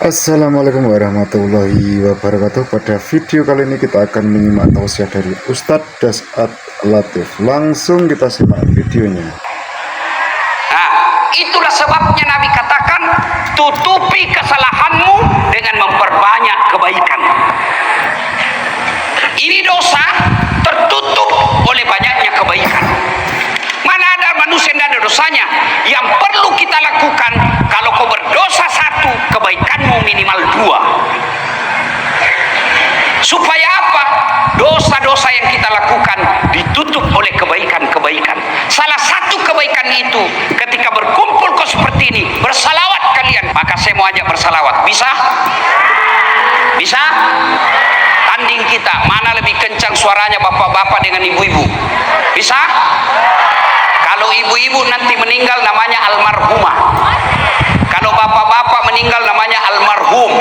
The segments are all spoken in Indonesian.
Assalamualaikum warahmatullahi wabarakatuh. Pada video kali ini kita akan menyimak tausiah dari Ustadz Dasat Latif. Langsung kita simak videonya. Nah, itulah sebabnya Nabi katakan, tutupi kesalahanmu dengan memperbanyak kebaikan. Ini dosa tertutup oleh banyaknya kebaikan. Mana ada manusia yang ada dosanya? Yang perlu kita lakukan, kalau kau berdosa satu, kebaikanmu minimal dua. Supaya apa? Dosa-dosa yang kita lakukan ditutup oleh kebaikan-kebaikan. Salah satu kebaikan itu, ketika berkumpul kau seperti ini, bersalawat kalian. Maka saya mau ajak bersalawat. Bisa? Bisa? Tanding kita, mana lebih kencang suaranya bapak-bapak dengan ibu-ibu? Bisa? Kalau ibu-ibu nanti meninggal namanya almarhumah. Kalau bapak-bapak meninggal namanya almarhum.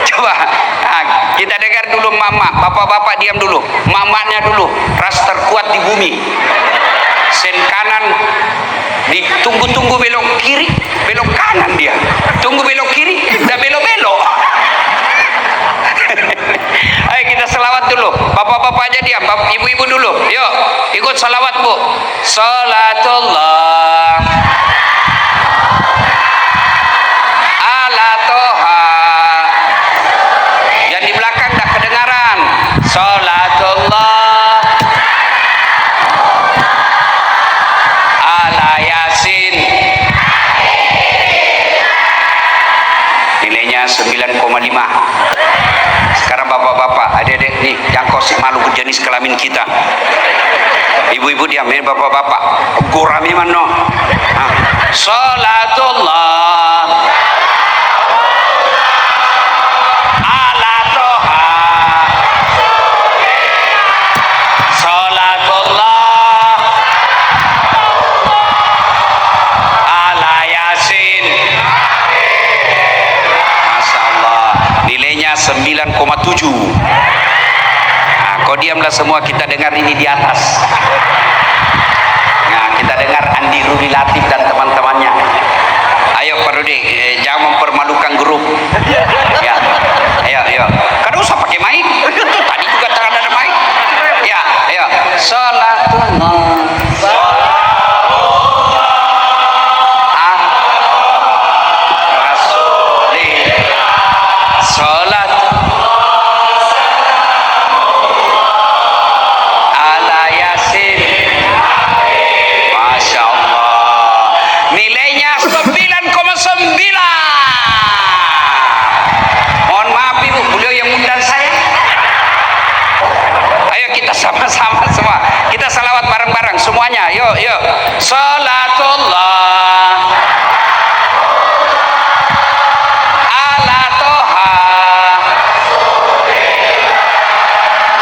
Coba kita dengar dulu mama. Bapak-bapak diam dulu. Mamanya dulu ras terkuat di bumi. Sen kanan ditunggu-tunggu belok kiri, belok kanan dia. Tunggu belok kiri, udah belok-belok. Ayo kita selawat dulu. Bapak-bapak aja diam, ibu-ibu dulu. Yuk, ikut salawat bu. Salatullah ala toha. Yang di belakang tak kedengaran. Salatullah ala yasin. Nilainya 9,5. Sekarang bapak-bapak, adik-adik nih yang kosip malu jenis kelamin kita. Ibu-ibu diam, ini bapak-bapak. Gurami mano. Salatullah ala toha. Salatullah ala yasin. Masya Allah, nilainya 9,7. Nah, kau diamlah semua, kita dengar ini di atas. Nah, kita dengar Andi Rudi Latif dan teman-temannya. Ayo Pak Rudi, jangan mempermalukan grup. Ya, ayo. Kan usah pakai mic. Tadi juga tak ada mic. Ya, ayo. Salatullah. Salat ala yasin. Masya Allah, nilainya 9,9. Mohon maaf ibu, beliau yang undang saya. Ayo kita sama-sama semua, kita salawat bareng-bareng semuanya. Yuk. Salatullah ala toha.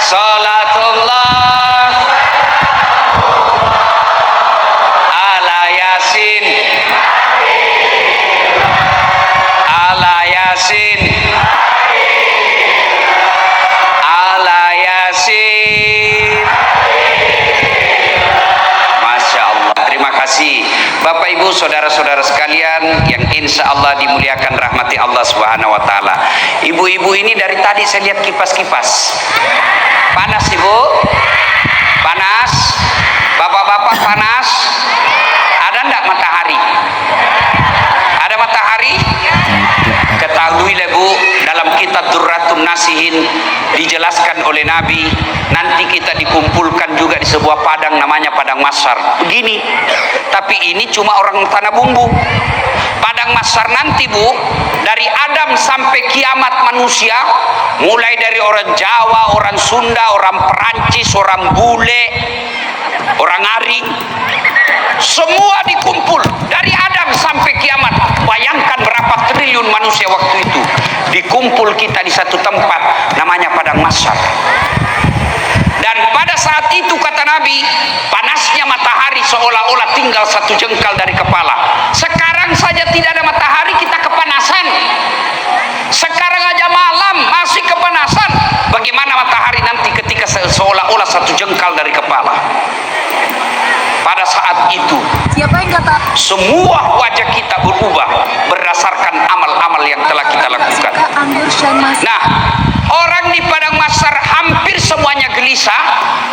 Salatullah ala yasin. Ala yasin. Ala yasin. Masya Allah. Terima kasih Bapak Ibu saudara-saudara sekalian yang insya Allah dimuliakan rahmati Allah Subhanahu wa Ta'ala. Ibu-ibu ini dari tadi saya lihat kipas-kipas. Panas ibu? Panas? Bapak-bapak panas? Ada enggak matahari? Ada matahari? Ketahuilah bu, dalam kitab Durratun Nasihin dijelaskan oleh Nabi, nanti kita dikumpulkan juga di sebuah padang namanya padang mahsyar. Begini, tapi ini cuma orang tanah bumbu. Padang mahsyar nanti bu, dari Adam sampai kiamat manusia, mulai dari orang Jawa, orang Sunda, orang Perancis, orang bule, orang Ari, semua dikumpul dari Adam sampai kiamat. Bayangkan berapa triliun manusia waktu itu dikumpul kita di satu tempat namanya padang mahsyar. Dan pada saat itu kata Nabi, panasnya matahari seolah-olah tinggal satu jengkal dari kepala. Sekarang saja tidak ada matahari, kita kepanasan. Sekarang aja malam masih kepanasan. Bagaimana matahari nanti ketika seolah-olah satu jengkal dari kepala? Pada saat itu Siapa yang kata? semua wajah kita berubah berdasarkan amal-amal yang telah kita lakukan. Anggur Syamas. Nah, orang di Padang Mahsyar hampir semuanya gelisah,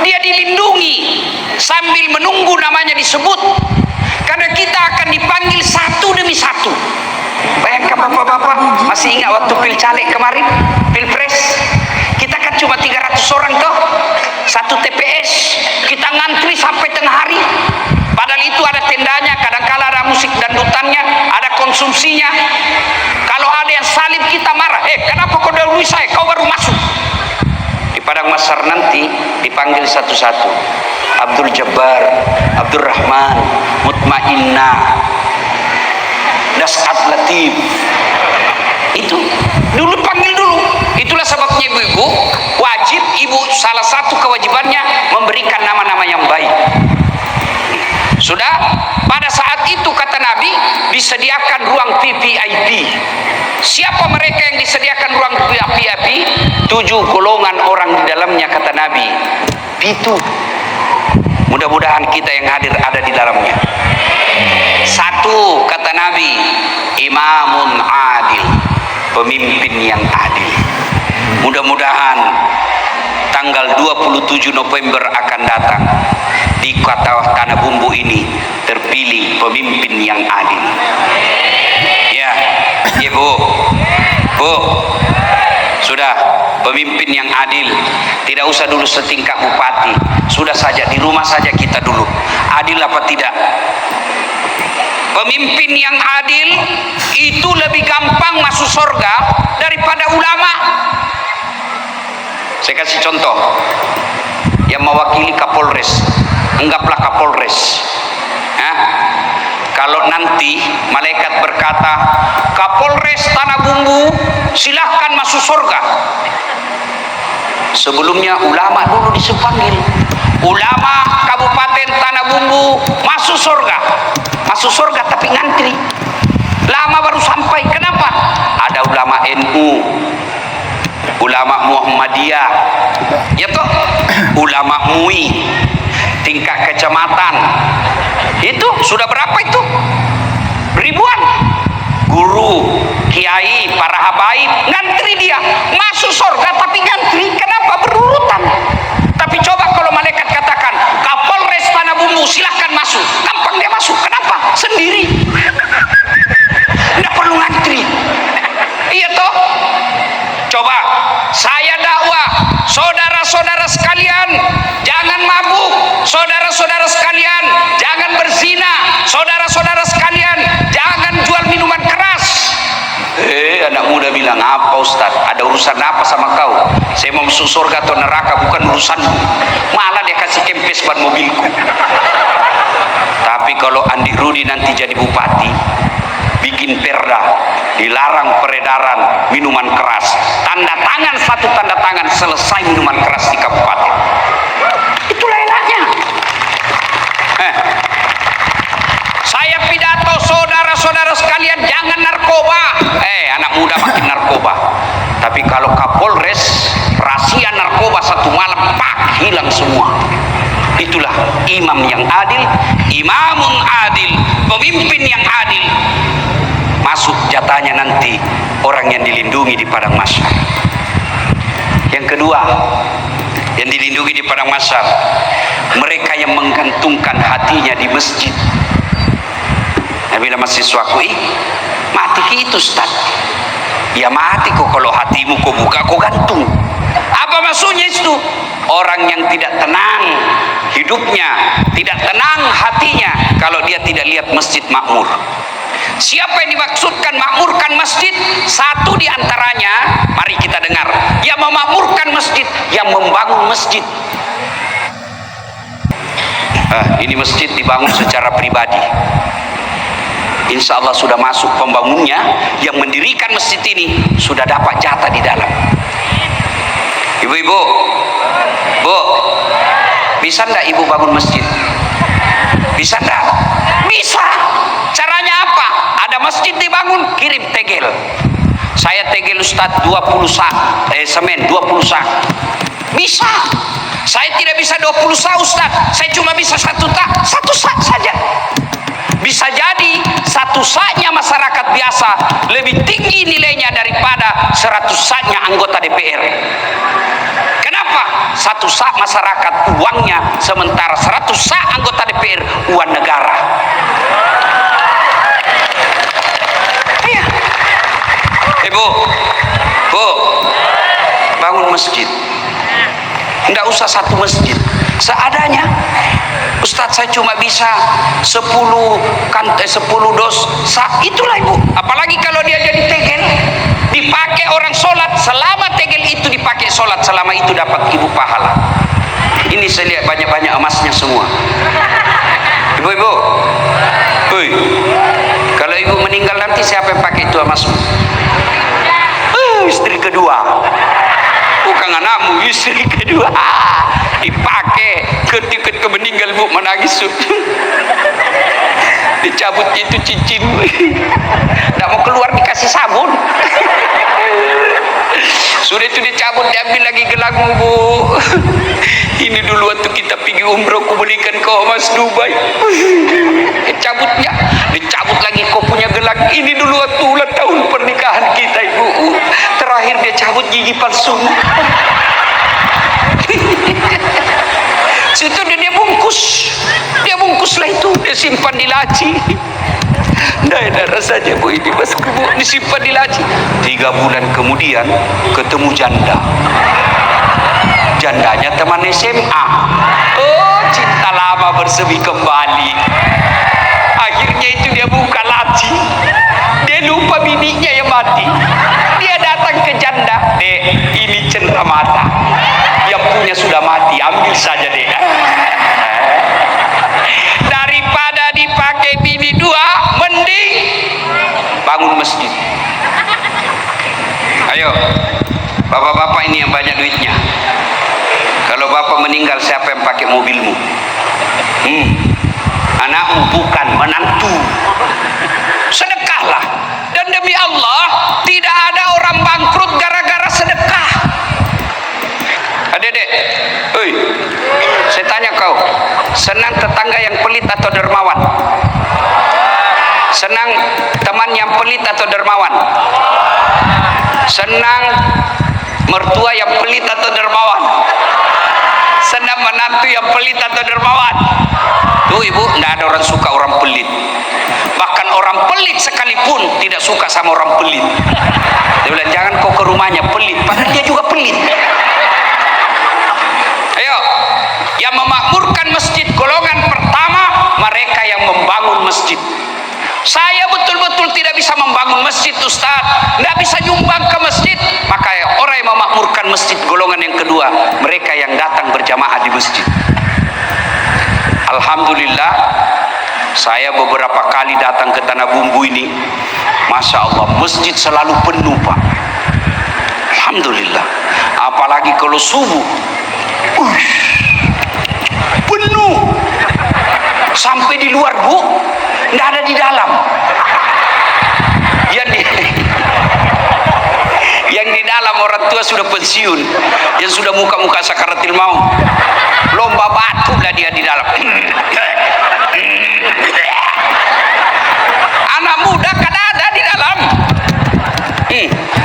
dia dilindungi sambil menunggu namanya disebut. Karena kita akan dipanggil satu demi satu. Bayangkan bapak-bapak, masih ingat waktu pilcaleg kemarin, pilpres, kita kan cuma 300 orang toh, satu TPS, kita ngantri sampai tengah hari. Padahal itu ada tendanya, kadang-kala ada musik dandutannya, ada konsumsinya. Kalau ada yang salib kita marah, kenapa kau dahului saya, kau baru masuk. Di Padang Mahsyar nanti dipanggil satu-satu. Abdul Jabbar, Abdul Rahman, Mutmainnah, Das'at Latif. Itu dulu panggil dulu. Itulah sebabnya ibu-ibu wajib, salah satu kewajibannya memberikan nama-nama yang baik. Sudah pada saat itu kata Nabi disediakan ruang VIP. Siapa mereka yang disediakan ruang VIP? 7 golongan orang di dalamnya kata Nabi. Itu mudah-mudahan kita yang hadir ada di dalamnya. 1 kata Nabi, imamun adil, pemimpin yang adil. Mudah-mudahan tanggal 27 November akan datang di kota Tanah Bumbu ini terpilih pemimpin yang adil. Ya, Bu, sudah pemimpin yang adil. Tidak usah dulu setingkat bupati, sudah saja di rumah saja kita dulu. Adil apa tidak? Pemimpin yang adil itu lebih gampang masuk surga daripada ulama. Saya kasih contoh, yang mewakili Kapolres, anggaplah Kapolres. Kalau nanti malaikat berkata, Kapolres Tanah Bumbu silahkan masuk surga. Sebelumnya ulama dulu dipanggil. Ulama Kabupaten Tanah Bumbu masuk surga. Masuk surga tapi ngantri. Lama baru sampai. Kenapa? Ada ulama NU, ulama Muhammadiyah, ya toh, ulama MUI tingkat kecamatan. Itu sudah berapa itu? Ribuan. Guru, kiai, para habaib ngantri dia masuk surga tapi ngantri. Kenapa? Berurutan. Tapi coba kalau malaikat katakan Kapolres Tanah Bumbu silahkan masuk, gampang dia masuk. Kenapa? Sendiri. Tidak perlu ngantri. Iya toh? Coba saya dakwah, saudara-saudara sekalian jangan mabuk, saudara-saudara sekalian jangan berzina, saudara-saudara sekalian jangan jual minuman keras. Anak muda bilang, apa Ustaz? Ada urusan apa sama kau? Saya mau masuk surga atau neraka bukan urusanmu. Malah dia kasih kempes ban mobilku. Tapi kalau Andi Rudi nanti jadi bupati, bikin perda dilarang peredaran minuman keras, tanda tangan, satu tanda tangan, selesai minuman keras di kabupaten. Itulah enaknya. Saya pidato, saudara-saudara sekalian jangan narkoba. Anak muda makin narkoba. Tapi kalau Kapolres rahasia narkoba satu malam, pak, hilang semua. Itulah imam yang adil, imamun adil, pemimpin yang adil. Masuk jatahnya nanti orang yang dilindungi di Padang Mahsyar. Yang kedua, yang dilindungi di Padang Mahsyar, mereka yang menggantungkan hatinya di masjid. Bila mahasiswaku, mati ki itu Ustaz. Ya mati kok kalau hatimu kau buka kau gantung. Apa maksudnya itu? Orang yang tidak tenang hidupnya, tidak tenang hatinya kalau dia tidak lihat masjid makmur. Siapa yang dimaksudkan makmurkan masjid? Satu di antaranya, mari kita dengar. Yang memakmurkan masjid, yang membangun masjid. Ini masjid dibangun secara pribadi. Insya Allah sudah masuk pembangunnya, yang mendirikan masjid ini sudah dapat jatah di dalam. Ibu-ibu, Bu, bisa enggak ibu bangun masjid? Bisa enggak? Bisa. Caranya apa? Ada masjid dibangun, kirim tegel. Saya tegel Ustaz 20 sak, semen 20 sak. Bisa. Saya tidak bisa 20 sak Ustaz, saya cuma bisa 1 sak saja. Bisa jadi 1 saknya masyarakat biasa lebih tinggi nilainya daripada daripada 100 saknya anggota DPR. Kenapa? 1 sak masyarakat uangnya, sementara 100 sak anggota DPR uang negara. Iya. Bu, bangun masjid. Tidak usah 1 masjid, seadanya. Ustadz, saya cuma bisa 10 dos sak, itulah ibu. Apalagi kalau dia jadi tegel, dipakai orang sholat, selama tegel itu dipakai sholat, selama itu dapat ibu pahala. Ini saya lihat banyak-banyak emasnya semua. Ibu-ibu, kalau ibu meninggal nanti siapa yang pakai itu emasmu? Istri kedua. Bukan anakmu, istri kedua dipakai. Ketika meninggal bu menangis, dicabut itu cincin, tidak mau keluar, dikasih sabun. Sudah itu dicabut, diambil lagi gelangmu bu. Ini dulu waktu kita pergi umroh, aku belikan kau emas Dubai. Dicabut lagi kau punya gelang. Ini dulu waktu ulang tahun pernikahan kita ibu. Terakhir dia cabut gigi palsu. Situ dia bungkuslah itu, dia simpan di laci. Nah, rasanya bu, ini masuk ibu, disimpan di laci. 3 bulan kemudian ketemu jandanya teman SMA. Oh, cinta lama bersemi kembali. Akhirnya itu dia buka laci, dia lupa bininya yang mati. Dia datang ke janda, dek, ini cendera mata, yang punya sudah mati, ambil saja dek. Daripada dipakai bini 2, mending bangun masjid. Ayo bapak-bapak ini yang banyak duitnya, kalau bapak meninggal siapa yang pakai mobilmu? Anakmu, bukan menantu. Sedekahlah, dan demi Allah tidak ada orang bangkrut gara-gara sedekah. Adek-adek, saya tanya kau, senang tetangga yang pelit atau dermawan? Senang teman yang pelit atau dermawan? Senang mertua yang pelit atau dermawan? Senang menantu yang pelit atau dermawan? Tuh ibu, tidak ada orang suka orang pelit. Bahkan orang pelit sekalipun tidak suka sama orang pelit. Dia bilang, jangan kau ke rumahnya, pelit, padahal dia juga pelit. Ayo, yang memakmurkan masjid golongan pertama, mereka yang membangun masjid. Saya betul-betul tidak bisa membangun masjid Ustaz, tidak bisa nyumbang ke masjid. Maka orang yang memakmurkan masjid golongan yang kedua, mereka yang datang berjamaah di masjid. Alhamdulillah, saya beberapa kali datang ke Tanah Bumbu ini, Masya Allah, masjid selalu penuh Pak. Alhamdulillah. Apalagi kalau subuh, penuh. Sampai di luar bu, tidak ada di dalam. Yang di dalam orang tua sudah pensiun, yang sudah muka-muka sakaratil maut, lomba batu lah dia di dalam. Anak muda kan ada di dalam.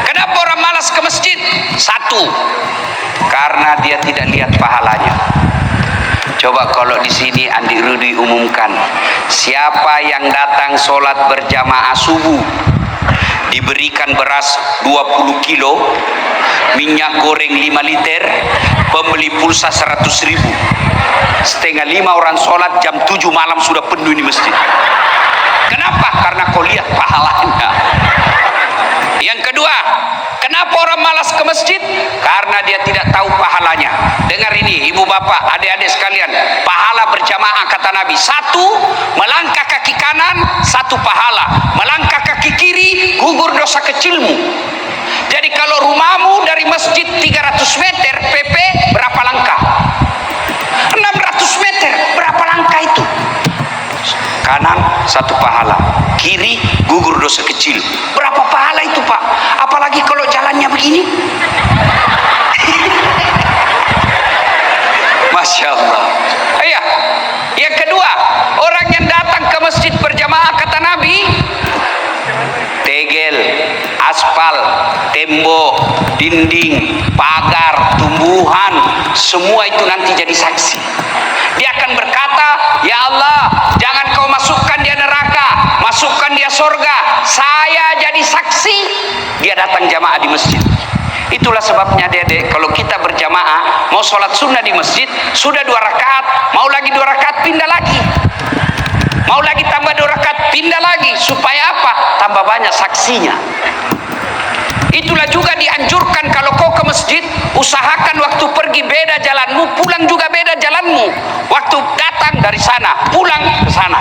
Kenapa orang malas ke masjid? 1, karena dia tidak lihat pahalanya. Coba kalau di sini Andi Rudi umumkan, siapa yang datang sholat berjamaah subuh, diberikan beras 20 kilo, minyak goreng 5 liter, pembeli pulsa 100.000, 4:30 orang sholat, jam 7 malam sudah penuh di masjid. Kenapa? Karena kau lihat pahalanya. Yang kedua, kenapa orang malas ke masjid? Karena dia tidak tahu pahalanya. Dengar ini ibu bapak, adik-adik sekalian, pahala berjamaah kata Nabi, 1 melangkah kaki kanan, 1 pahala, melangkah kaki kiri gugur dosa kecilmu. Jadi kalau rumahmu dari masjid 300 meter, PP berapa langkah? 600 meter, berapa langkah itu? Kanan 1 pahala, kiri gugur dosa kecil. Berapa pahala itu Pak? Apalagi kalau jalannya begini. Masya Allah. Iya. Yang kedua, orang yang datang ke masjid berjamaah kata Nabi, tegel, aspal, tembok, dinding, pagar, tumbuhan, semua itu nanti jadi saksi. Dia akan berkata, ya Allah, jangan kau masukkan dia neraka, masukkan dia surga, saya jadi saksi. Dia datang jamaah di masjid. Itulah sebabnya dedek, kalau kita berjamaah mau sholat sunnah di masjid, sudah 2 rakaat, mau lagi 2 rakaat pindah lagi, mau lagi tambah 2 rakaat pindah lagi, supaya apa? Tambah banyak saksinya. Itulah juga dianjurkan kalau kau ke masjid, usahakan waktu pergi beda jalanmu, pulang juga beda jalanmu. Waktu datang dari sana, pulang ke sana.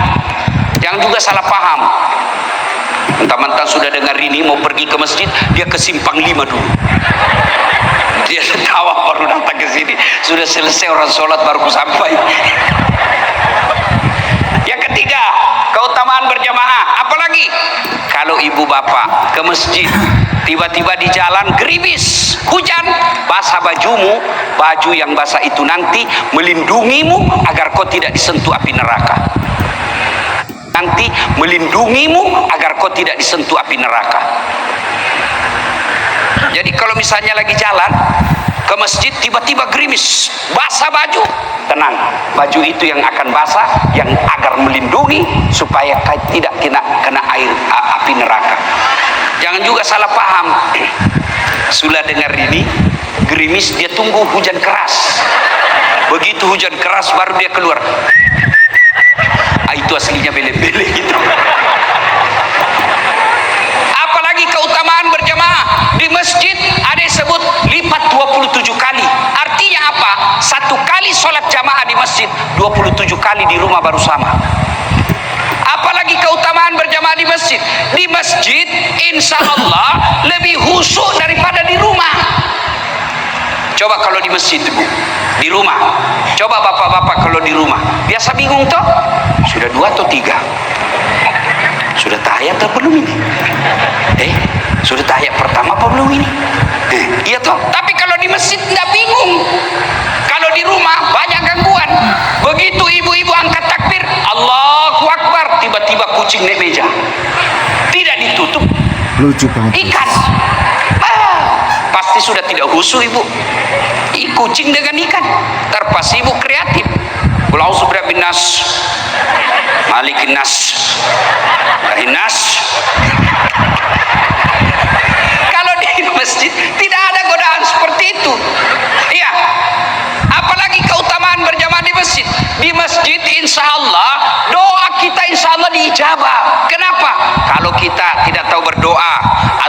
Jangan juga salah paham. Mentang-mentang sudah dengar ini mau pergi ke masjid, dia ke simpang 5 dulu. Dia tahu baru datang ke sini, sudah selesai orang sholat baru sampai. Yang ketiga, keutamaan berjamaah. Apalagi kalau ibu bapak ke masjid, tiba-tiba di jalan gerimis, hujan, basah bajumu, baju yang basah itu nanti melindungimu agar kau tidak disentuh api neraka. Nanti melindungimu agar kau tidak disentuh api neraka. Jadi kalau misalnya lagi jalan ke masjid, tiba-tiba gerimis, basah baju, tenang, baju itu yang akan basah, yang agar melindungi supaya tidak kena air api neraka. Jangan juga salah paham. Sudah dengar ini gerimis, dia tunggu hujan keras. Begitu hujan keras baru dia keluar. Itu aslinya bele-bele gitu. Apalagi keutamaan berjamaah di masjid, ada disebut lipat 27 kali. Artinya apa? 1 kali sholat jamaah di masjid, 27 kali di rumah baru sama. Apalagi keutamaan berjamaah di masjid. Di masjid insya Allah lebih khusyuk daripada di rumah. Coba kalau di masjid, Bu, di rumah. Coba bapak-bapak kalau di rumah. Biasa bingung toh? Sudah 2 atau 3? Sudah tahiyat atau belum ini? Sudah tahiyat pertama apa belum ini? Iya toh? Tapi kalau di masjid tidak bingung. Kalau di rumah banyak gangguan. Begitu ibu-ibu angkat takbir, Allahu Akbar, tiba-tiba kucing naik meja. Tidak ditutup. Lucu banget. Ikan. Pasti sudah tidak khusyuk ibu. Kucing dengan ikan. Terpas ibu kreatif. Qul a'udzu birabbin nas, malikin nas, ilahin nas. Kalau di masjid tidak ada godaan seperti itu. Iya. Apalagi keutamaan berjamaah di masjid. Di masjid insya Allah doa kita insya Allah diijabah. Kenapa? Kalau kita tidak tahu berdoa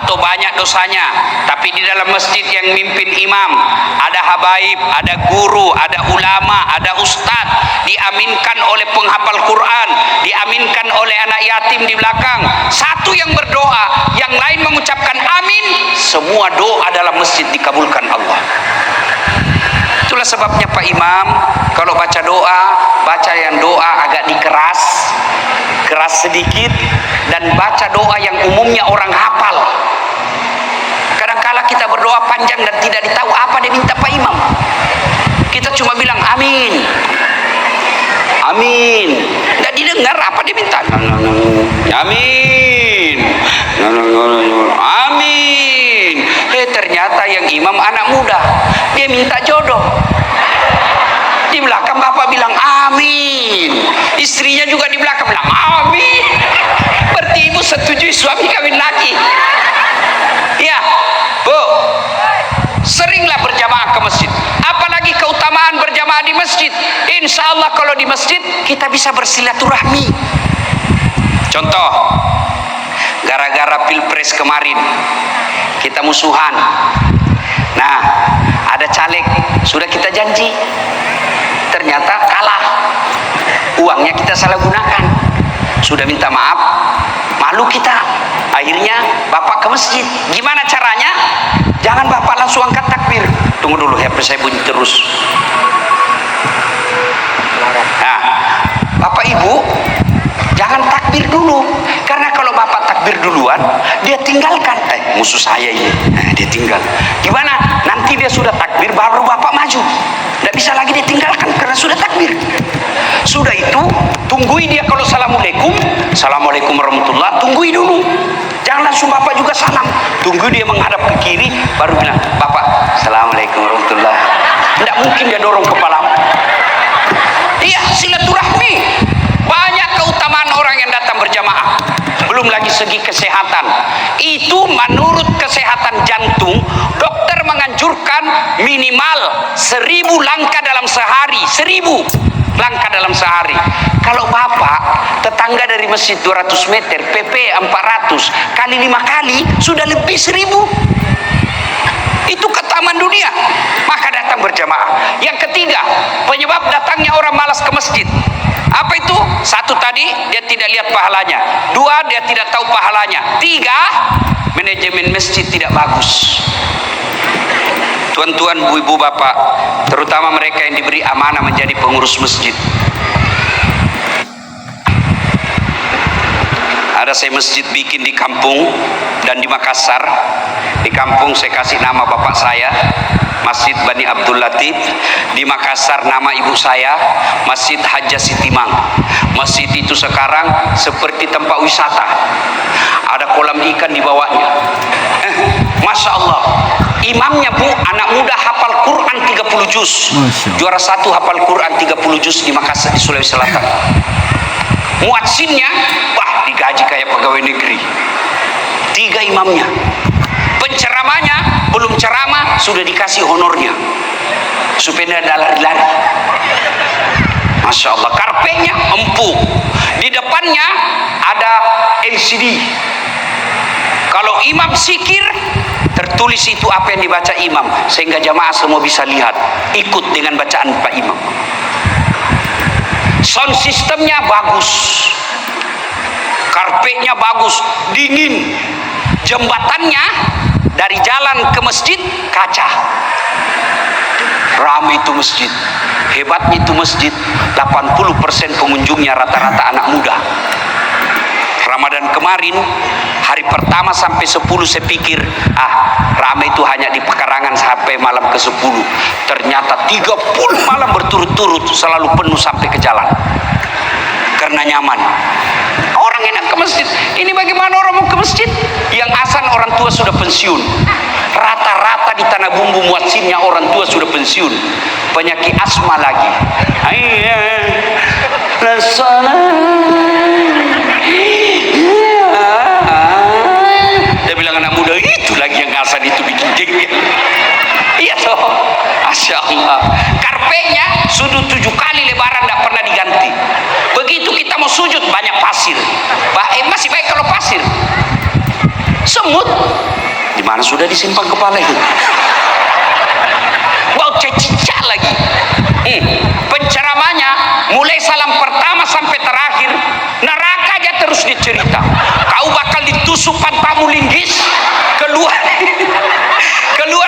atau banyak dosanya, tapi di dalam masjid yang mimpin imam, ada habaib, ada guru, ada ulama, ada ustadz, diaminkan oleh penghafal Quran, diaminkan oleh anak yatim di belakang. Satu yang berdoa, yang lain mengucapkan amin, semua doa dalam masjid dikabulkan Allah. Itulah sebabnya Pak Imam kalau baca doa, baca yang doa agak dikeras, keras sedikit, dan baca doa yang umumnya orang hafal. Kadangkala kita berdoa panjang dan tidak ditahu apa dia minta Pak Imam. Kita cuma bilang amin, amin, tidak didengar apa dia minta. Amin, amin. Ternyata yang imam anak muda, dia minta jodoh. Di belakang bapak bilang amin, istrinya juga di belakang bilang amin. Berarti ibu setuju suami kawin lagi. Ya, Bu, seringlah berjamaah ke masjid. Apalagi keutamaan berjamaah di masjid. Insya Allah kalau di masjid kita bisa bersilaturahmi. Contoh, gara-gara pilpres kemarin kita musuhan. Nah, ada caleg sudah kita janji, ternyata kalah. Uangnya kita salah gunakan. Sudah minta maaf, malu kita. Akhirnya bapak ke masjid. Gimana caranya? Jangan bapak langsung angkat takbir. Tunggu dulu, HP saya bunyi terus. Nah, bapak ibu jangan takbir dulu, karena kalau bapak takbir duluan, dia tinggalkan. Musuh saya ini, dia tinggal. Gimana? Nanti dia sudah takbir, baru bapak maju. Tidak bisa lagi dia tinggalkan karena sudah takbir. Sudah itu, tunggui dia kalau assalamualaikum, assalamualaikum warahmatullah, tunggui dulu. Jangan langsung bapak juga salam. Tunggu dia menghadap ke kiri, baru bilang, bapak, assalamualaikum warahmatullah. Tidak mungkin dia dorong kepala. Iya, silaturahmi. Banyak keutamaan orang yang datang berjamaah. Belum lagi segi kesehatan. Itu menurut kesehatan jantung, dokter menganjurkan minimal 1000 langkah dalam sehari. 1000 langkah dalam sehari. Kalau bapak tetangga dari masjid 200 meter, PP 400 kali 5 kali sudah lebih 1000. Itu keutamaan dunia. Maka datang berjamaah. Yang ketiga, penyebab datangnya orang malas ke masjid. Apa itu? Satu tadi, dia tidak lihat pahalanya. Dua, dia tidak tahu pahalanya. Tiga, manajemen masjid tidak bagus. Tuan-tuan, ibu-ibu, bapak, terutama mereka yang diberi amanah menjadi pengurus masjid. Ada saya masjid bikin di kampung dan di Makassar. Di kampung saya kasih nama bapak saya, Masjid Bani Abdul Latif. Di Makassar nama ibu saya, Masjid Hajjah Sitimang. Masjid itu sekarang seperti tempat wisata. Ada kolam ikan di bawahnya. Masya Allah. Imamnya bu, anak muda hafal Quran 30 juz. Juara 1 hafal Quran 30 juz di Makassar, di Sulawesi Selatan. Muadzinnya, wah digaji kayak pegawai negeri. 3 imamnya. Penceramanya belum ceramah sudah dikasih honornya supaya tidak ada lari-lari. Masya Allah. Karpetnya empuk. Di depannya ada LCD. Kalau imam zikir, tertulis itu apa yang dibaca imam, sehingga jamaah semua bisa lihat, ikut dengan bacaan Pak Imam. Sound sistemnya bagus, karpetnya bagus, dingin. Jembatannya dari jalan ke masjid kaca. Ramai itu masjid. Hebatnya itu masjid, 80% pengunjungnya rata-rata anak muda. Ramadan kemarin, hari pertama sampai 10 saya pikir, ramai itu hanya di pekarangan sampai malam ke 10. Ternyata 30 malam berturut-turut selalu penuh sampai ke jalan. Karena nyaman. Orang enak ke masjid. Ini bagaimana orang mau ke masjid? Yang asan orang tua sudah pensiun. Rata-rata di tanah bumbu muadzinnya orang tua sudah pensiun. Penyakit asma lagi. Dia bilang anak muda itu lagi yang asan itu bikin jengkel. Iya toh. Masya Allah. Karpetnya sudut 7 kali lebaran tidak pernah diganti. Begitu kita mau sujud banyak pasir. Masih baik kalau pasir. Semut di mana sudah disimpan kepala itu. Wow, cicak lagi. Penceramanya mulai salam pertama sampai terakhir neraka aja terus dicerita. Kau bakal ditusuk pantamu linggis, keluar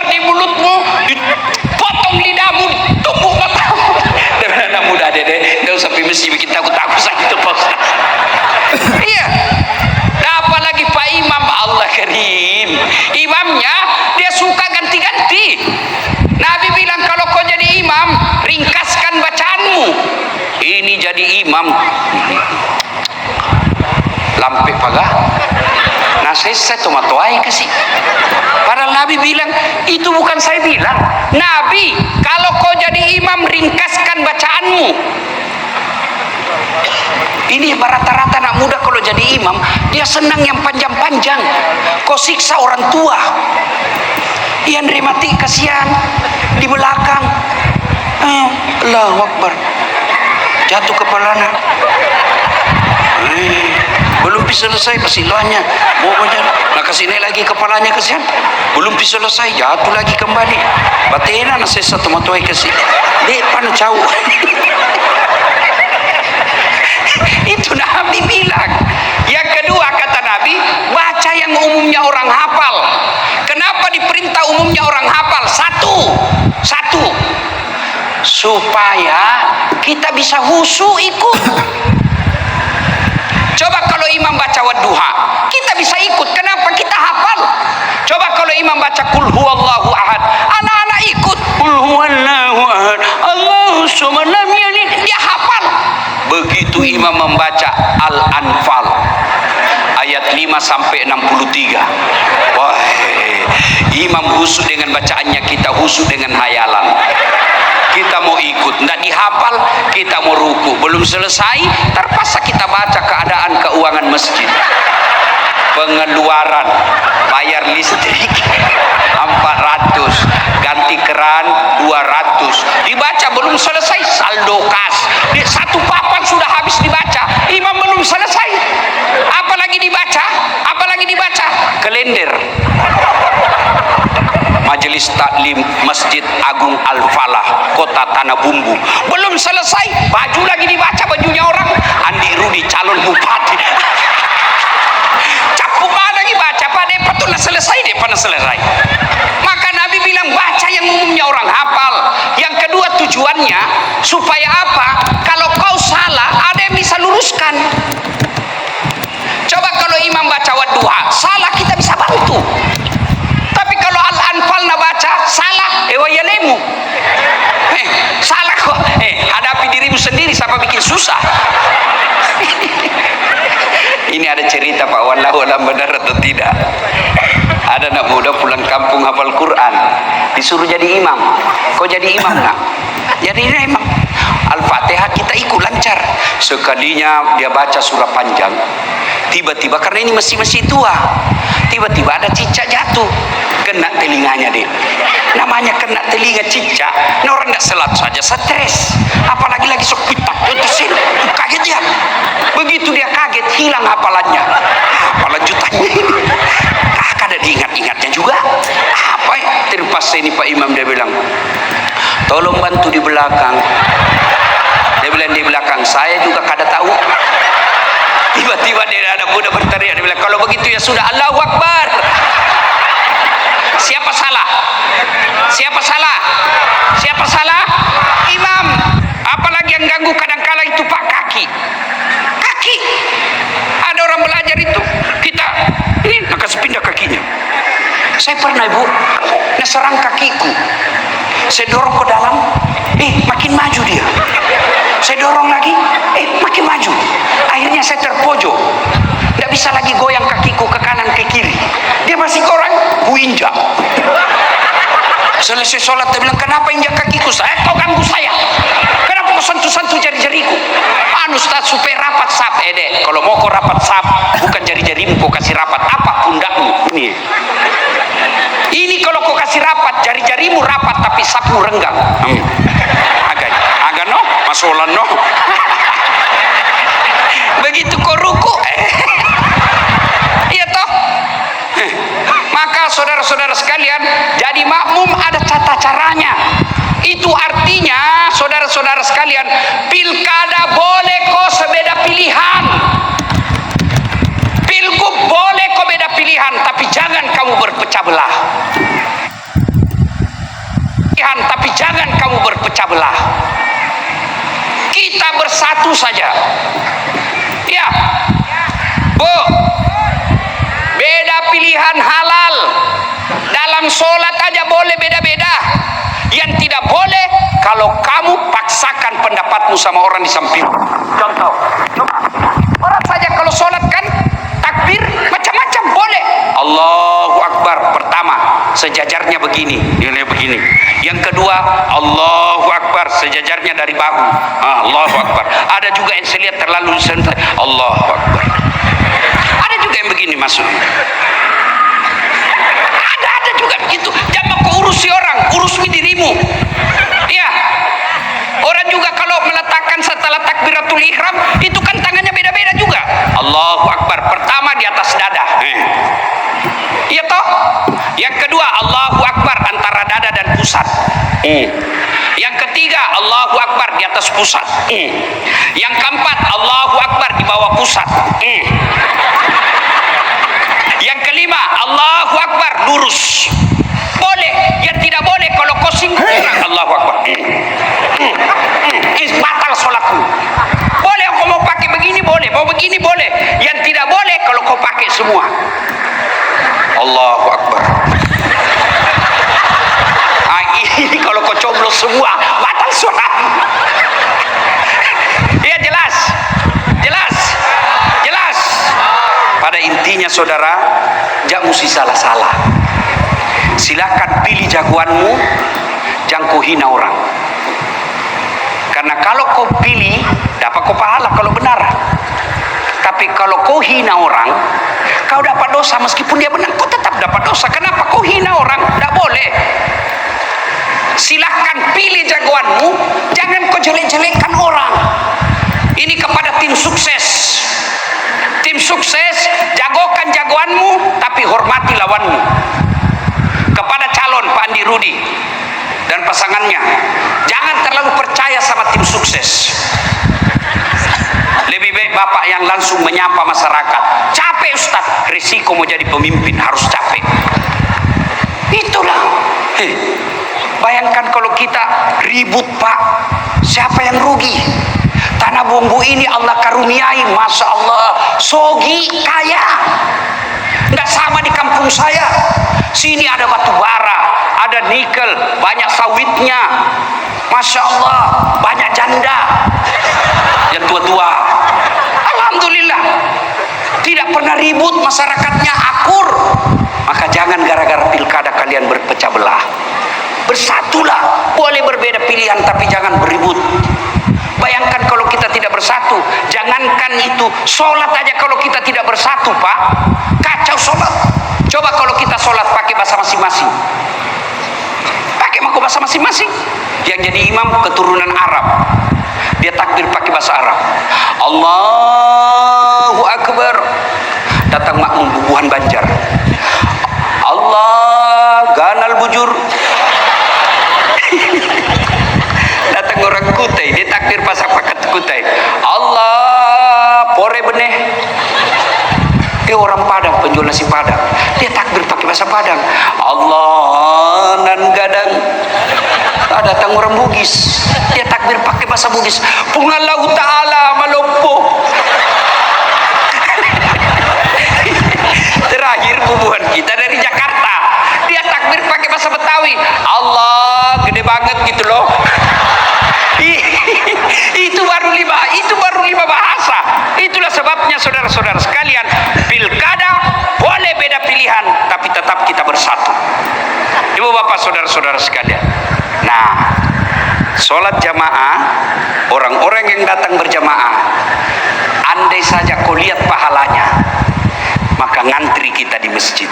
di mulutmu, dipotong lidahmu, ditumbuk matamu. Dan anak muda dede, dia sampai mesti bikin takut-takut sakit tuh Pak. Iya. Nah, apalagi Pak Imam, Allah Karim. Imamnya dia suka ganti-ganti. Nabi bilang kalau kau jadi imam, ringkaskan bacaanmu. Ini jadi imam. Lampe pagah. Nah, saya tomatoai kasih. Padahal Nabi bilang, itu bukan saya bilang. Nabi, kalau kau jadi imam, ringkaskan bacaanmu. Ini rata-rata anak muda kalau jadi imam, dia senang yang panjang-panjang. Kau siksa orang tua. Yang mati kasihan di belakang. Allahu Akbar. Jatuh kepalanya. Belum bisa selesai pesilahnya. Pokoknya nak kasih naik lagi kepalanya kasihan. Belum bisa selesai, jatuh lagi kembali. Batena nak saya satu matuai kasih. Depan jauh. Itu Nabi bilang. Yang kedua kata Nabi, baca yang umumnya orang hafal. Kenapa diperintah umumnya orang hafal? Satu, supaya kita bisa khusyuk ikut. Coba kalau imam baca wadduha, kita bisa ikut. Kenapa? Kita hafal. Coba kalau imam baca qul huwallahu ahad, anak-anak ikut qul huwallahu ahad, Allahu samad lam yalid, dia hafal. Begitu imam membaca Al-Anfal ayat 5 sampai 63. Wah, imam khusyuk dengan bacaannya, kita khusyuk dengan hayalan. Kita mau ikut, tidak dihafal, kita mau ruku, belum selesai, terpaksa kita baca keadaan keuangan masjid. Pengeluaran, bayar listrik 400, ganti keran 200, dibaca belum selesai, saldo kas di satu papan sudah habis dibaca, imam belum selesai, apalagi dibaca kalender Majelis Taklim Masjid Agung Al-Falah Kota Tanah Bumbu, belum selesai, baju lagi dibaca, bajunya orang Andi Rudi calon bupati. Capuk lagi baca, Pak Depa tuh selesai, Depa selesai. Maka Nabi bilang baca yang umumnya orang hafal. Yang kedua tujuannya supaya apa? Kalau kau salah ada yang bisa luruskan. Coba kalau imam baca wadduha salah, kita bisa bantu. Tapi kalau Al-Anfal na baca salah, wayalemu. Salah kok. Hadapi dirimu sendiri, siapa bikin susah. Ini ada cerita Pak, wallahu alam benar atau tidak. Ada anak muda pulang kampung hafal Quran, disuruh jadi imam. Kau jadi imam nggak? Jadi imam. Al-Fatihah kita ikut lancar. Sekalinya dia baca surah panjang, tiba-tiba karena ini masih tua, tiba-tiba ada cicak jatuh, kena telinganya dia. Namanya kena telinga cicak, nah orang tidak salat saja stres, apalagi lagi sok pitak, kaget dia. Begitu dia kaget, hilang hafalannya. Apa lanjutannya ini? Kada diingat-ingatnya juga. Apa ya? Terpas ini Pak Imam dia bilang, tolong bantu di belakang. Dia bilang di belakang saya juga kada tahu. Tiba-tiba dia ada muda berteriak, dia bilang kalau begitu ya sudah, Allahu Akbar. Siapa salah? Siapa salah? Siapa salah? Imam. Apalagi yang ganggu kadang-kala itu Pak kaki. Ada orang belajar itu, kita ini akan pindah kakinya. Saya pernah Ibu, serang kakiku, saya dorong ke dalam, makin maju dia. Saya dorong lagi, makin maju. Akhirnya saya terpojok, tidak bisa lagi goyang kakiku ke kanan ke kiri. Dia masih goreng, ku injak. Selesai sholat dia bilang, kenapa injak kakiku? Kau ganggu saya. Kenapa kau sentuh-sentuh jari-jariku? Ustaz supaya rapat sap. Dek, kalau mau kau rapat sap, bukan jari-jarimu kau kasih rapat, apa pundakmu ini kalau kau kasih rapat, jari-jarimu rapat tapi sapmu renggang. Agak no masolan no. Begitu kau ruku iya toh. Maka saudara-saudara sekalian, jadi makmum ada tata caranya. Itu artinya saudara-saudara sekalian, pilkada boleh kok sebeda pilihan, pilgub boleh kok beda pilihan, tapi jangan kamu berpecah belah. Tapi jangan kamu berpecah belah. Kita bersatu saja. Ya, Bu, beda pilihan halal. Dalam sholat aja boleh beda-beda. Yang tidak boleh kalau kamu paksakan pendapatmu sama orang di samping. Contoh, orang saja kalau sholat kan takbir macam-macam boleh. Allahu Akbar pertama sejajarnya begini, nilai begini. Yang kedua Allahu Akbar sejajarnya dari bahu. Allahu Akbar. Ada juga yang saya lihat terlalu santai. Allahu Akbar. Ada juga yang begini masuk. Ada juga begitu. Jangan kau urusi orang, urus dirimu. Ya. Orang juga kalau meletakkan setelah takbiratul ihram itu kan tangannya beda-beda juga. Allahu Akbar pertama di atas dada. Iya toh? Yang kedua Allahu Akbar antara dada dan pusat. Yang ketiga Allahu Akbar di atas pusat. Yang keempat Allahu Akbar di bawah pusat. Yang kelima Allahu Akbar lurus. Boleh. Yang tidak boleh kalau kau singgung orang Allahu Akbar. Batal sholatmu. Boleh kau mau pakai begini boleh, mau begini boleh. Yang tidak boleh kalau kau pakai semua. Allahu Akbar. Ini kalau kau coblos semua batal sholat. Ya jelas. Makanya saudara, jangan mesti salah-salah. Silakan pilih jagoanmu, jangan kau hina orang. Karena kalau kau pilih, dapat kau pahala kalau benar. Tapi kalau kau hina orang, kau dapat dosa. Meskipun dia benar, kau tetap dapat dosa. Kenapa kau hina orang? Tidak boleh. Silahkan pilih jagoanmu, jangan kau jelek-jelekkan orang. Ini kepada tim sukses. Tim sukses, jagokan jagoanmu, tapi hormati lawanmu. Kepada calon Pak Andi Rudi dan pasangannya, jangan terlalu percaya sama tim sukses. Lebih baik bapak yang langsung menyapa masyarakat. Capek Ustadz, risiko mau jadi pemimpin harus capek. Itulah. Bayangkan kalau kita ribut Pak, siapa yang rugi? Tanah Bumbu ini Allah karuniai, Masya Allah, sogi kaya. Nggak sama di kampung saya. Sini ada batu bara, ada nikel, banyak sawitnya. Masya Allah, banyak janda yang tua-tua. Alhamdulillah, tidak pernah ribut, masyarakatnya akur. Maka jangan gara-gara pilkada kalian berpecah belah. Bersatulah, boleh berbeda pilihan tapi jangan beribut. Bayangkan kalau kita tidak bersatu, jangankan itu, sholat aja kalau kita tidak bersatu Pak, kacau sholat. Coba kalau kita sholat pakai bahasa masing-masing, pakai bahasa masing-masing. Yang jadi imam keturunan Arab, dia takbir pakai bahasa Arab, Allahu Akbar. Datang makmum bubuhan Banjar, Allah ganal bujur. Datang orang Kutai, dia takbir pasak pakat Kutai, Allah pore beneh. Dia orang Padang, penjual nasi Padang, dia takbir pakai bahasa Padang, Allah nan gadang. Datang orang Bugis, dia takbir pakai bahasa Bugis, pungallahu ta'ala maloppo. Terakhir bubuhan kita dari Jakarta, dia takbir pakai bahasa Betawi, Allah gede banget gitu loh. Itu baru lima bahasa. Itulah sebabnya saudara-saudara sekalian, pilkada boleh beda pilihan tapi tetap kita bersatu. Ibu bapak saudara-saudara sekalian, nah sholat jamaah, orang-orang yang datang berjamaah, andai saja kau lihat pahalanya, maka ngantri kita di masjid.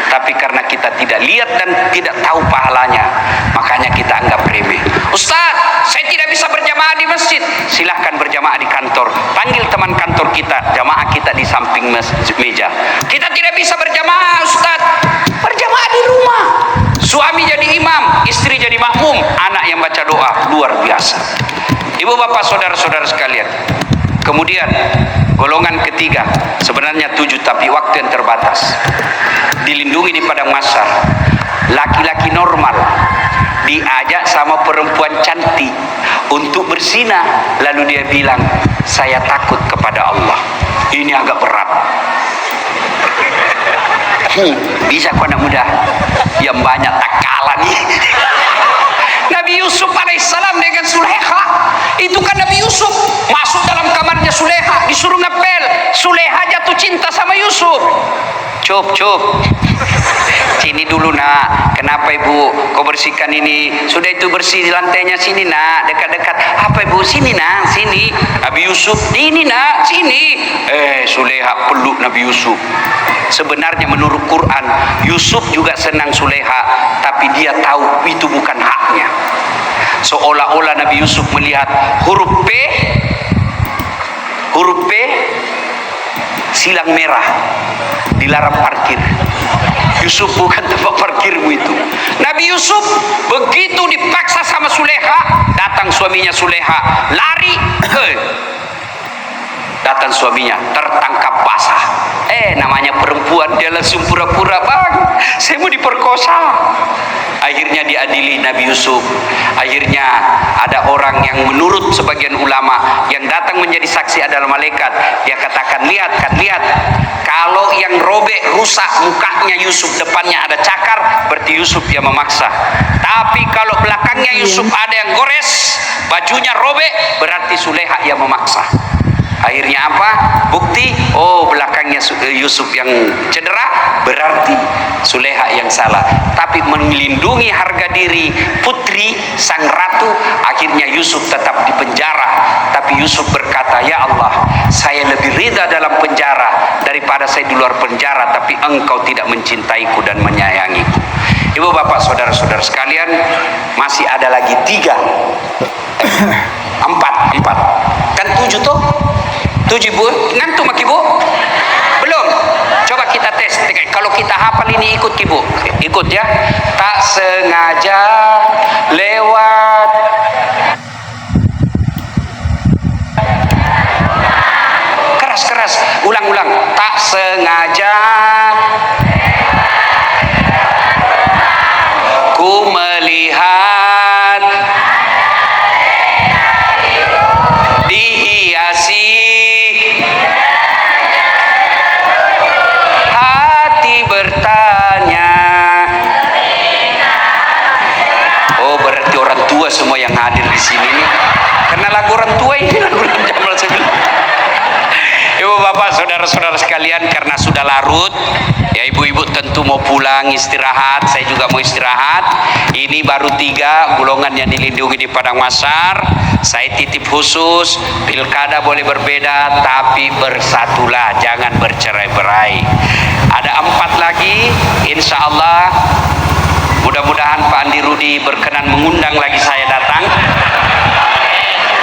Tapi karena kita tidak lihat dan tidak tahu pahalanya, makanya kita anggap remeh. Ustaz, saya tidak bisa berjamaah di masjid. Silahkan berjamaah di kantor. Panggil teman kantor kita, jamaah kita di samping meja. Kita tidak bisa berjamaah Ustaz, berjamaah di rumah. Suami jadi imam, istri jadi makmum, anak yang baca doa, luar biasa. Ibu bapak saudara-saudara sekalian, kemudian golongan ketiga, sebenarnya 7 tapi waktu yang terbatas, dilindungi di padang mahsyar. Laki-laki normal diajak sama perempuan cantik untuk berzina, lalu dia bilang, saya takut kepada Allah. Ini agak berat. Bisa kok anak muda yang banyak takalan nih. Nabi Yusuf alaihissalam dengan Sulaiha, itu kan Nabi Yusuf masuk dalam kamarnya Sulaiha, disuruh ngepel. Sulaiha jatuh cinta sama Yusuf. Cup, sini dulu nak. Kenapa ibu kau bersihkan ini? Sudah itu bersih di lantainya, sini nak, dekat-dekat. Apa ibu? Sini nak, sini. Nabi Yusuf, ini nak, sini. Sulaiha peluk Nabi Yusuf. Sebenarnya menurut Quran, Yusuf juga senang Sulaiha, tapi dia tahu itu bukan haknya. Seolah-olah Nabi Yusuf melihat huruf P silang merah, dilarang parkir. Yusuf bukan tempat parkirmu itu. Nabi Yusuf begitu dipaksa sama Sulaiha, datang suaminya Sulaiha, lari, datang suaminya, tertangkap basah. Namanya perempuan, dia langsung pura-pura, bang, saya mau diperkosa. Akhirnya diadili Nabi Yusuf. Akhirnya ada orang yang menurut sebagian ulama yang datang menjadi saksi adalah malaikat. Dia katakan, lihat, kalau yang robek rusak mukanya Yusuf, depannya ada cakar, berarti Yusuf yang memaksa. Tapi kalau belakangnya Yusuf ada yang gores, bajunya robek, berarti Sulaiha yang memaksa. Akhirnya apa? Bukti, oh belakangnya Yusuf yang cedera, berarti Suleha yang salah. Tapi melindungi harga diri putri sang ratu, akhirnya Yusuf tetap di penjara. Tapi Yusuf berkata, ya Allah, saya lebih ridha dalam penjara daripada saya di luar penjara, tapi engkau tidak mencintaiku dan menyayangiku. Ibu bapak saudara-saudara sekalian, masih ada lagi 3 4 kan 7 tuh 7 ibu, ngantuk mak ibu? Belum? Coba kita tes, kalau kita hafal ini ikut ibu, ikut ya. Tak sengaja lewat, keras, ulang, tak sengaja ku melihat dihiasi hati bertanya. Oh, berarti orang tua semua yang hadir di sini nih, karena lagu orang tua ini lagu Jamal Sabila. Ibu bapak saudara-saudara sekalian, karena sudah larut ya, ibu-ibu tentu mau pulang istirahat, saya juga mau istirahat. Ini baru 3 golongan yang dilindungi di Padang Masar. Saya titip khusus, pilkada boleh berbeda tapi bersatulah, jangan bercerai-berai. Ada 4 lagi, insya Allah mudah-mudahan Pak Andi Rudi berkenan mengundang lagi saya datang.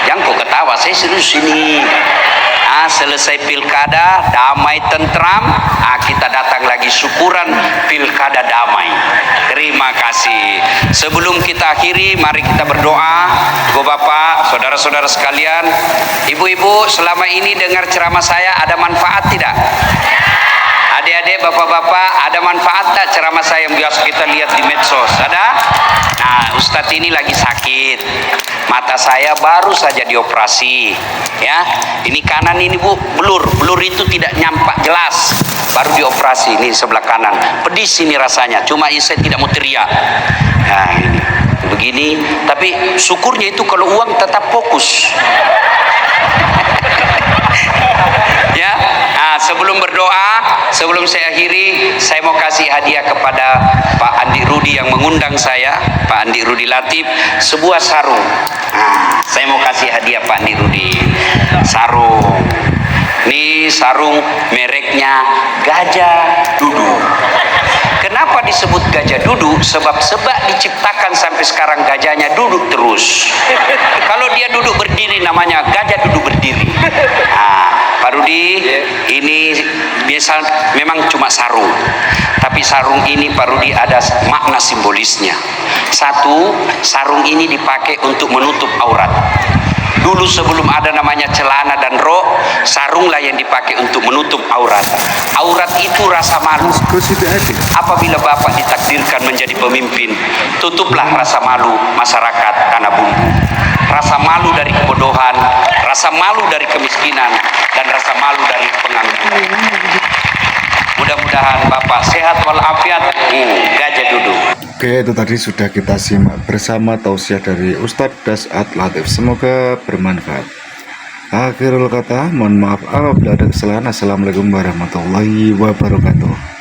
Jangan kok ketawa, saya serius ini. Selesai pilkada damai tentram, kita datang lagi syukuran pilkada damai. Terima kasih. Sebelum kita akhiri, mari kita berdoa. Bapak, saudara-saudara sekalian, ibu-ibu, selama ini dengar ceramah saya ada manfaat tidak? Adik-adik, bapak-bapak, ada manfaat tak ceramah saya yang biasa kita lihat di medsos? Ada? Nah, Ustadz ini lagi sakit, mata saya baru saja dioperasi ya. Ini kanan ini bu, blur itu tidak nyampak jelas, baru dioperasi. Ini sebelah kanan, pedis ini rasanya, cuma saya tidak mau teriak. Nah ini begini, tapi syukurnya itu kalau uang tetap fokus. Ya, sebelum berdoa, sebelum saya akhiri, saya mau kasih hadiah kepada Pak Andi Rudi yang mengundang saya, Pak Andi Rudi Latif, sebuah sarung. Saya mau kasih hadiah Pak Andi Rudi, sarung. Ini sarung mereknya Gajah Duduk. Kenapa disebut gajah duduk? Sebab diciptakan sampai sekarang gajahnya duduk terus. Kalau dia duduk berdiri namanya gajah duduk berdiri. Pak Rudi, ini biasa memang cuma sarung. Tapi sarung ini Pak Rudi ada makna simbolisnya. Satu, sarung ini dipakai untuk menutup aurat. Dulu sebelum ada namanya celana dan rok, sarunglah yang dipakai untuk menutup aurat. Aurat itu rasa malu. Apabila Bapak ditakdirkan menjadi pemimpin, tutuplah rasa malu masyarakat Tanah Bumbu. Rasa malu dari kebodohan, rasa malu dari kemiskinan, dan rasa malu dari pengangguran. Mudah-mudahan Bapak sehat walafiat. Gajah Duduk. Oke, itu tadi sudah kita simak bersama tausiah dari Ustadz Das'at Latif. Semoga bermanfaat. Akhirul kata, mohon maaf apabila ada kesalahan. Assalamualaikum warahmatullahi wabarakatuh.